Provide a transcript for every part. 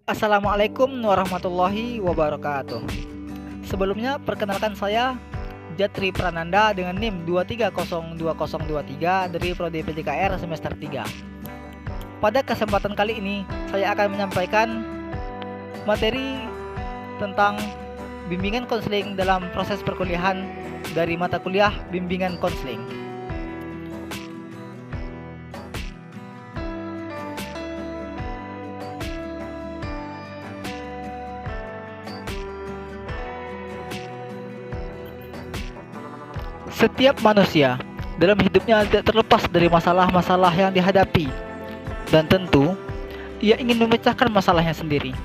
Assalamualaikum warahmatullahi wabarakatuh. Sebelumnya perkenalkan saya Jatri Prananda dengan NIM 2302023 dari Prodi PJKR semester 3. Pada kesempatan kali ini saya akan menyampaikan materi tentang bimbingan konseling dalam proses perkuliahan dari mata kuliah bimbingan konseling. Setiap manusia dalam hidupnya tidak terlepas dari masalah-masalah yang dihadapi, dan tentu ia ingin memecahkan masalahnya sendiri.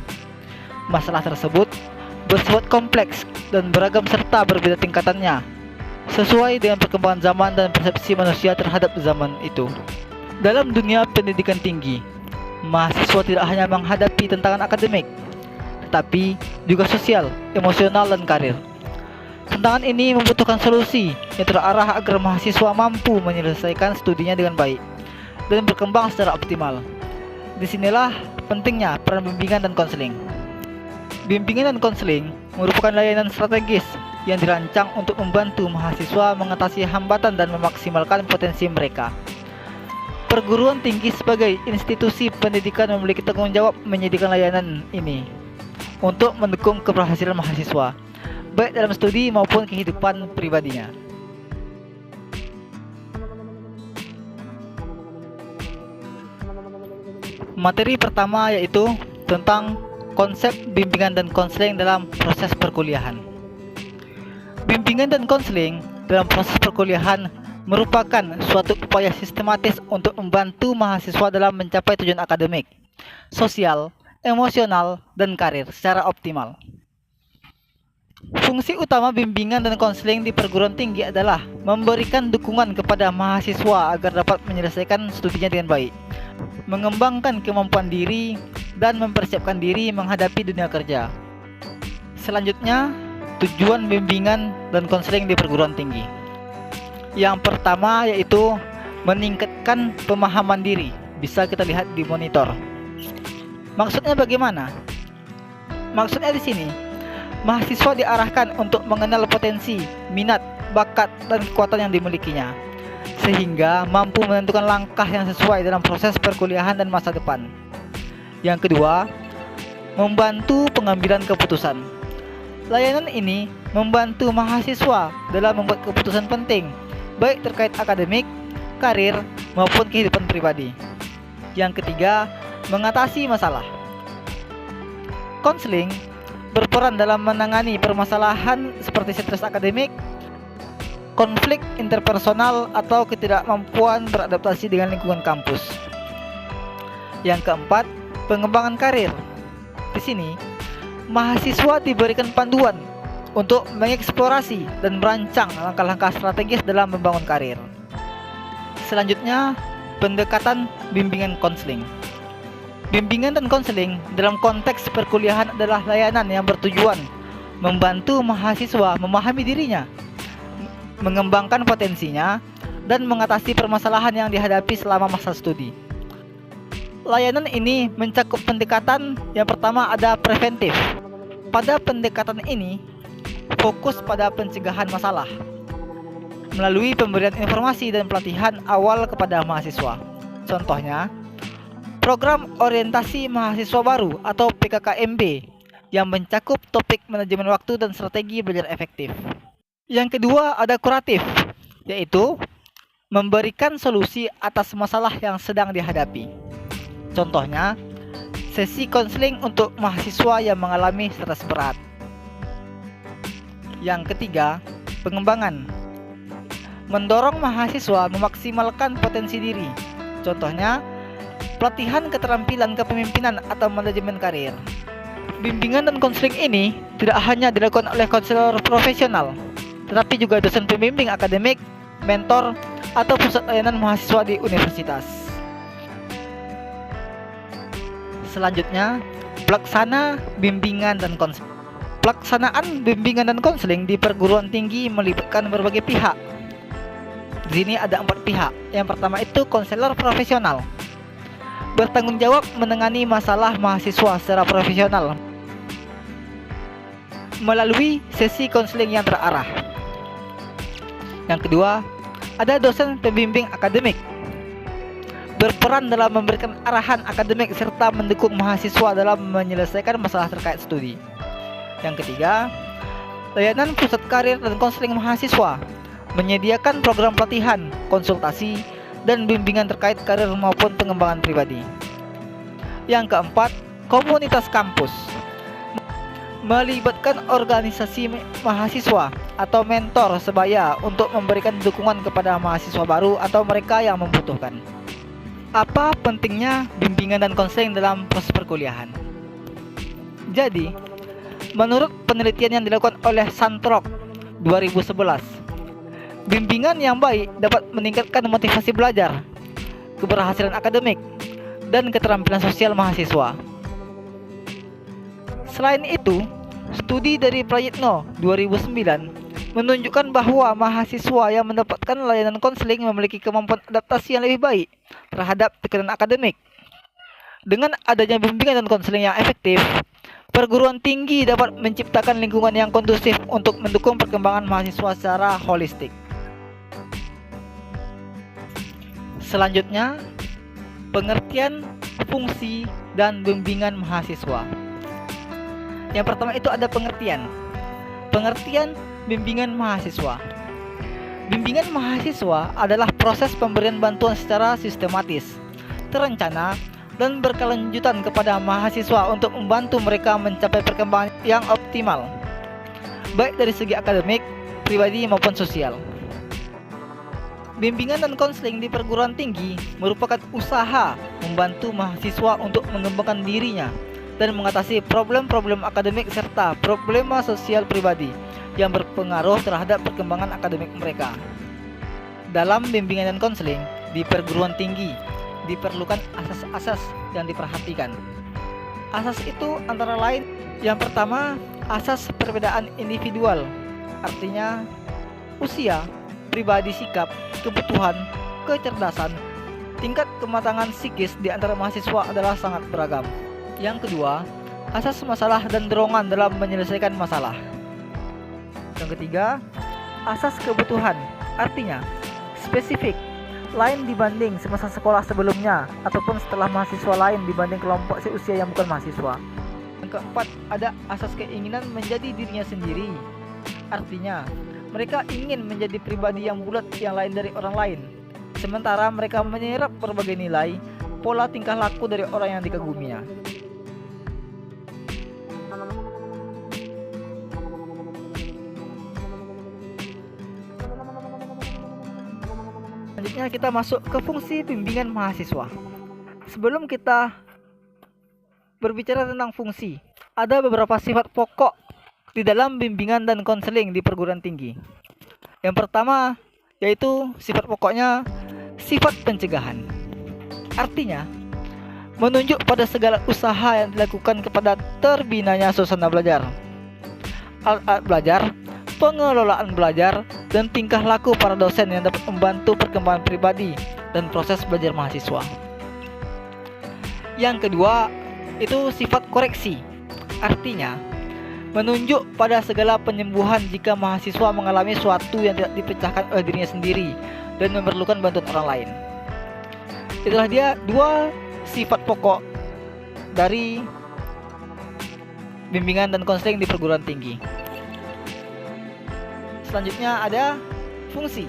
Masalah tersebut bersifat kompleks dan beragam serta berbeda tingkatannya, sesuai dengan perkembangan zaman dan persepsi manusia terhadap zaman itu. Dalam dunia pendidikan tinggi, mahasiswa tidak hanya menghadapi tantangan akademik, tetapi juga sosial, emosional, dan karir. Tantangan ini membutuhkan solusi yang terarah agar mahasiswa mampu menyelesaikan studinya dengan baik dan berkembang secara optimal. Disinilah pentingnya peran bimbingan dan konseling. Bimbingan dan konseling merupakan layanan strategis yang dirancang untuk membantu mahasiswa mengatasi hambatan dan memaksimalkan potensi mereka. Perguruan tinggi sebagai institusi pendidikan memiliki tanggung jawab menyediakan layanan ini untuk mendukung keberhasilan mahasiswa, baik dalam studi maupun kehidupan pribadinya. Materi pertama yaitu tentang konsep bimbingan dan konseling dalam proses perkuliahan. Bimbingan dan konseling dalam proses perkuliahan merupakan suatu upaya sistematis untuk membantu mahasiswa dalam mencapai tujuan akademik, sosial, emosional, dan karir secara optimal. Fungsi utama bimbingan dan konseling di perguruan tinggi adalah memberikan dukungan kepada mahasiswa agar dapat menyelesaikan studinya dengan baik, mengembangkan kemampuan diri, dan mempersiapkan diri menghadapi dunia kerja. Selanjutnya, tujuan bimbingan dan konseling di perguruan tinggi. Yang pertama yaitu meningkatkan pemahaman diri. Bisa kita lihat di monitor. Maksudnya bagaimana? Maksudnya di sini, mahasiswa diarahkan untuk mengenal potensi, minat, bakat, dan kekuatan yang dimilikinya, sehingga mampu menentukan langkah yang sesuai dalam proses perkuliahan dan masa depan. Yang kedua, membantu pengambilan keputusan. Layanan ini membantu mahasiswa dalam membuat keputusan penting, baik terkait akademik, karir, maupun kehidupan pribadi. Yang ketiga, mengatasi masalah. Konseling berperan dalam menangani permasalahan seperti stres akademik, konflik interpersonal, atau ketidakmampuan beradaptasi dengan lingkungan kampus. Yang keempat, pengembangan karir. Di sini, mahasiswa diberikan panduan untuk mengeksplorasi dan merancang langkah-langkah strategis dalam membangun karir. Selanjutnya, pendekatan bimbingan konseling. Bimbingan dan konseling dalam konteks perkuliahan adalah layanan yang bertujuan membantu mahasiswa memahami dirinya, mengembangkan potensinya, dan mengatasi permasalahan yang dihadapi selama masa studi. Layanan ini mencakup pendekatan yang pertama ada preventif. Pada pendekatan ini, fokus pada pencegahan masalah melalui pemberian informasi dan pelatihan awal kepada mahasiswa. Contohnya, program orientasi mahasiswa baru atau PKKMB yang mencakup topik manajemen waktu dan strategi belajar efektif. Yang kedua ada kuratif, yaitu memberikan solusi atas masalah yang sedang dihadapi. Contohnya, sesi konseling untuk mahasiswa yang mengalami stres berat. Yang ketiga, pengembangan. Mendorong mahasiswa memaksimalkan potensi diri. Contohnya, pelatihan keterampilan kepemimpinan atau manajemen karir. Bimbingan dan konseling ini tidak hanya dilakukan oleh konselor profesional, tetapi juga dosen pembimbing akademik, mentor, atau pusat layanan mahasiswa di universitas. Selanjutnya, pelaksana bimbingan dan konseling. Pelaksanaan bimbingan dan konseling di perguruan tinggi melibatkan berbagai pihak. Di sini ada 4 pihak. Yang pertama itu konselor profesional. bertanggung jawab menangani masalah mahasiswa secara profesional melalui sesi konseling yang terarah. Yang kedua, ada dosen pembimbing akademik, berperan dalam memberikan arahan akademik serta mendukung mahasiswa dalam menyelesaikan masalah terkait studi. Yang ketiga, layanan pusat karir dan konseling mahasiswa, menyediakan program pelatihan, konsultasi, dan bimbingan terkait karir maupun pengembangan pribadi. Yang keempat, komunitas kampus, melibatkan organisasi mahasiswa atau mentor sebaya untuk memberikan dukungan kepada mahasiswa baru atau mereka yang membutuhkan. Apa pentingnya bimbingan dan konseling dalam proses perkuliahan? Jadi, menurut penelitian yang dilakukan oleh Santrok 2011, bimbingan yang baik dapat meningkatkan motivasi belajar, keberhasilan akademik, dan keterampilan sosial mahasiswa. Selain itu, studi dari Prayitno 2009 menunjukkan bahwa mahasiswa yang mendapatkan layanan konseling memiliki kemampuan adaptasi yang lebih baik terhadap tekanan akademik. Dengan adanya bimbingan dan konseling yang efektif, perguruan tinggi dapat menciptakan lingkungan yang kondusif untuk mendukung perkembangan mahasiswa secara holistik. Selanjutnya, pengertian, fungsi, dan bimbingan mahasiswa. Yang pertama itu ada pengertian. Pengertian bimbingan mahasiswa. Bimbingan mahasiswa adalah proses pemberian bantuan secara sistematis, terencana, dan berkelanjutan kepada mahasiswa untuk membantu mereka mencapai perkembangan yang optimal, baik dari segi akademik, pribadi, maupun sosial. Bimbingan dan konseling di perguruan tinggi merupakan usaha membantu mahasiswa untuk mengembangkan dirinya dan mengatasi problem-problem akademik serta problema sosial pribadi yang berpengaruh terhadap perkembangan akademik mereka. Dalam bimbingan dan konseling di perguruan tinggi diperlukan asas-asas yang diperhatikan. Asas itu antara lain, yang pertama, asas perbedaan individual, artinya usia, pribadi, sikap, kebutuhan, kecerdasan, tingkat kematangan psikis di antara mahasiswa adalah sangat beragam. Yang kedua, asas masalah dan dorongan dalam menyelesaikan masalah. Yang ketiga, asas kebutuhan, artinya spesifik, lain dibanding semasa sekolah sebelumnya ataupun setelah mahasiswa lain dibanding kelompok seusia yang bukan mahasiswa. Yang keempat, ada asas keinginan menjadi dirinya sendiri, artinya mereka ingin menjadi pribadi yang bulat yang lain dari orang lain, sementara mereka menyerap berbagai nilai, pola tingkah laku dari orang yang dikaguminya. Selanjutnya kita masuk ke fungsi bimbingan mahasiswa. Sebelum kita berbicara tentang fungsi, ada beberapa sifat pokok di dalam bimbingan dan konseling di perguruan tinggi. Yang pertama yaitu sifat pokoknya sifat pencegahan. Artinya, menunjuk pada segala usaha yang dilakukan kepada terbinanya suasana belajar, alat belajar, pengelolaan belajar, dan tingkah laku para dosen yang dapat membantu perkembangan pribadi dan proses belajar mahasiswa. Yang kedua, itu sifat koreksi. Artinya, menunjuk pada segala penyembuhan jika mahasiswa mengalami suatu yang tidak dipecahkan oleh dirinya sendiri dan memerlukan bantuan orang lain. Itulah dia dua sifat pokok dari bimbingan dan konseling di perguruan tinggi. Selanjutnya ada fungsi.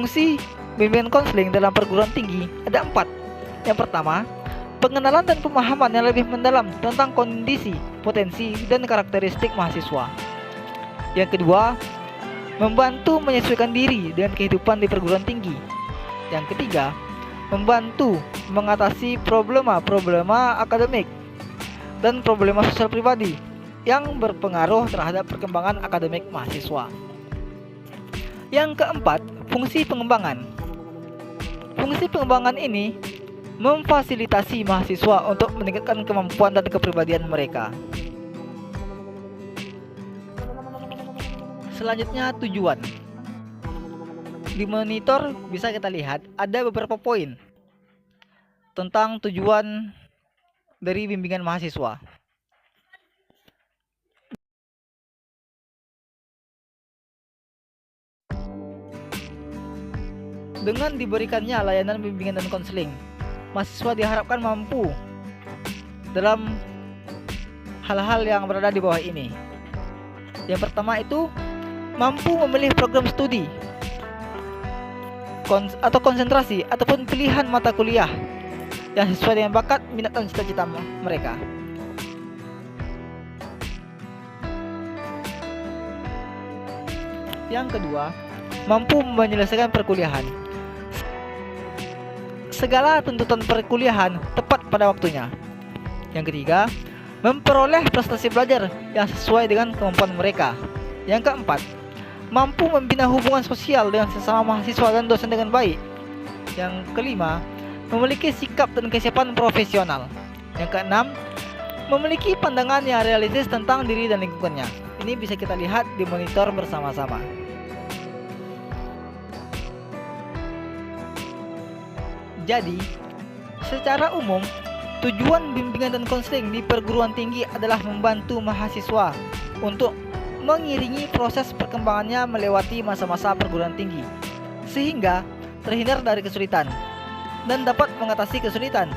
Fungsi bimbingan konseling dalam perguruan tinggi ada 4. Yang pertama, pengenalan dan pemahaman yang lebih mendalam tentang kondisi, potensi, dan karakteristik mahasiswa. Yang kedua, membantu menyesuaikan diri dengan kehidupan di perguruan tinggi. Yang ketiga, membantu mengatasi problema akademik dan problema sosial pribadi yang berpengaruh terhadap perkembangan akademik mahasiswa. Yang keempat, fungsi pengembangan. Fungsi pengembangan ini memfasilitasi mahasiswa untuk meningkatkan kemampuan dan kepribadian mereka. Selanjutnya, tujuan. Di monitor bisa kita lihat ada beberapa poin tentang tujuan dari bimbingan mahasiswa. Dengan diberikannya layanan bimbingan dan konseling, mahasiswa diharapkan mampu dalam hal-hal yang berada di bawah ini. Yang pertama itu mampu memilih program studi atau konsentrasi ataupun pilihan mata kuliah yang sesuai dengan bakat, minat, dan cita-cita mereka. Yang kedua, mampu menyelesaikan perkuliahan. Segala tuntutan perkuliahan tepat pada waktunya. Yang ketiga, memperoleh prestasi belajar yang sesuai dengan kemampuan mereka. Yang keempat, mampu membina hubungan sosial dengan sesama mahasiswa dan dosen dengan baik. Yang kelima, memiliki sikap dan kesiapan profesional. Yang keenam, memiliki pandangan yang realistis tentang diri dan lingkungannya. Ini bisa kita lihat di monitor bersama-sama. Jadi, secara umum, tujuan bimbingan dan konseling di perguruan tinggi adalah membantu mahasiswa untuk mengiringi proses perkembangannya melewati masa-masa perguruan tinggi, sehingga terhindar dari kesulitan dan dapat mengatasi kesulitan,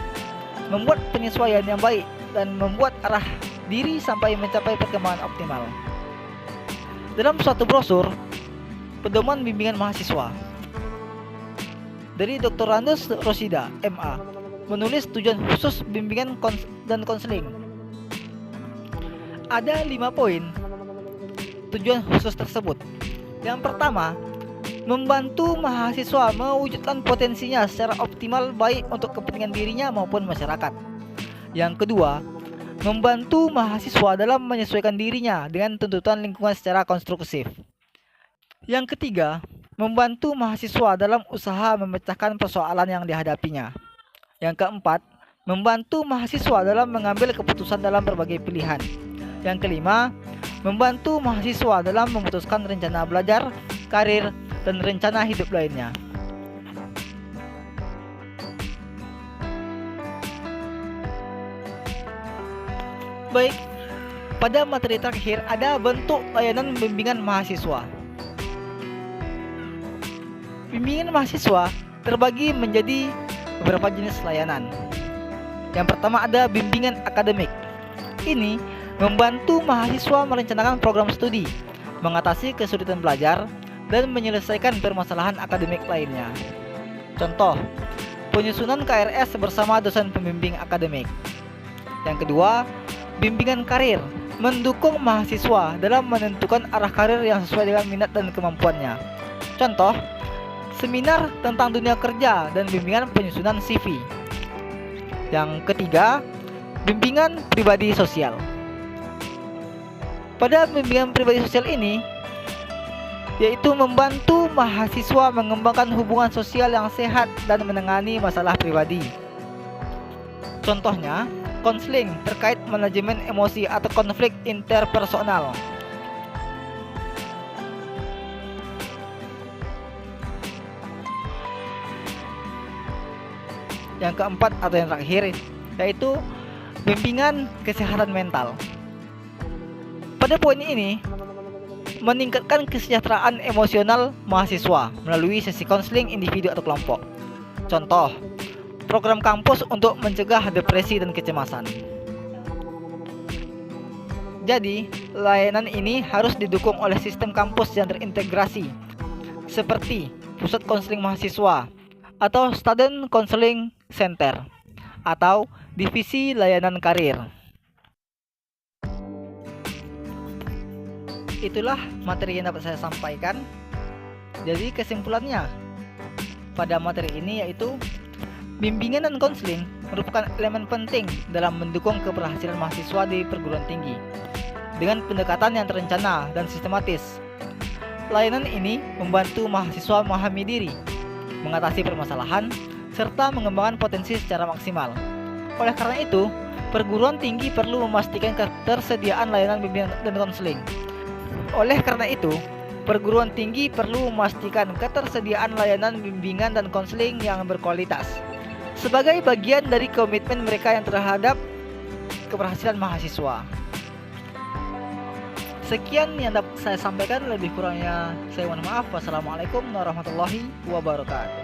membuat penyesuaian yang baik, dan membuat arah diri sampai mencapai perkembangan optimal. Dalam suatu brosur, pedoman bimbingan mahasiswa dari Dr. Randus Rosida, MA, menulis tujuan khusus bimbingan dan konseling. Ada 5 poin tujuan khusus tersebut. Yang pertama, membantu mahasiswa mewujudkan potensinya secara optimal baik untuk kepentingan dirinya maupun masyarakat. Yang kedua, membantu mahasiswa dalam menyesuaikan dirinya dengan tuntutan lingkungan secara konstruktif. Yang ketiga, membantu mahasiswa dalam usaha memecahkan persoalan yang dihadapinya. Yang keempat, membantu mahasiswa dalam mengambil keputusan dalam berbagai pilihan. Yang kelima, membantu mahasiswa dalam memutuskan rencana belajar, karir, dan rencana hidup lainnya. Baik, pada materi terakhir ada bentuk layanan bimbingan mahasiswa. Bimbingan mahasiswa terbagi menjadi beberapa jenis layanan. Yang pertama ada bimbingan akademik. Ini membantu mahasiswa merencanakan program studi, mengatasi kesulitan belajar, dan menyelesaikan permasalahan akademik lainnya. Contoh, penyusunan KRS bersama dosen pembimbing akademik. Yang kedua, bimbingan karir, mendukung mahasiswa dalam menentukan arah karir yang sesuai dengan minat dan kemampuannya. Contoh, seminar tentang dunia kerja dan bimbingan penyusunan CV. Yang ketiga, bimbingan pribadi sosial. Pada bimbingan pribadi sosial ini, yaitu membantu mahasiswa mengembangkan hubungan sosial yang sehat dan menangani masalah pribadi. Contohnya, konseling terkait manajemen emosi atau konflik interpersonal. Yang keempat atau yang terakhir, yaitu bimbingan kesehatan mental. Pada poin ini, meningkatkan kesejahteraan emosional mahasiswa melalui sesi konseling individu atau kelompok. Contoh, program kampus untuk mencegah depresi dan kecemasan. Jadi, layanan ini harus didukung oleh sistem kampus yang terintegrasi, seperti pusat konseling mahasiswa atau Student Counseling Center atau divisi layanan karir. Itulah materi yang dapat saya sampaikan. Jadi kesimpulannya pada materi ini yaitu bimbingan dan konseling merupakan elemen penting dalam mendukung keberhasilan mahasiswa di perguruan tinggi. dengan pendekatan yang terencana dan sistematis. Layanan ini membantu mahasiswa memahami diri, mengatasi permasalahan, serta mengembangkan potensi secara maksimal. Oleh karena itu, perguruan tinggi perlu memastikan ketersediaan layanan bimbingan dan konseling. Oleh karena itu, perguruan tinggi perlu memastikan ketersediaan layanan bimbingan dan konseling yang berkualitas sebagai bagian dari komitmen mereka yang terhadap keberhasilan mahasiswa. Sekian yang dapat saya sampaikan, lebih kurangnya saya mohon maaf. Wassalamualaikum warahmatullahi wabarakatuh.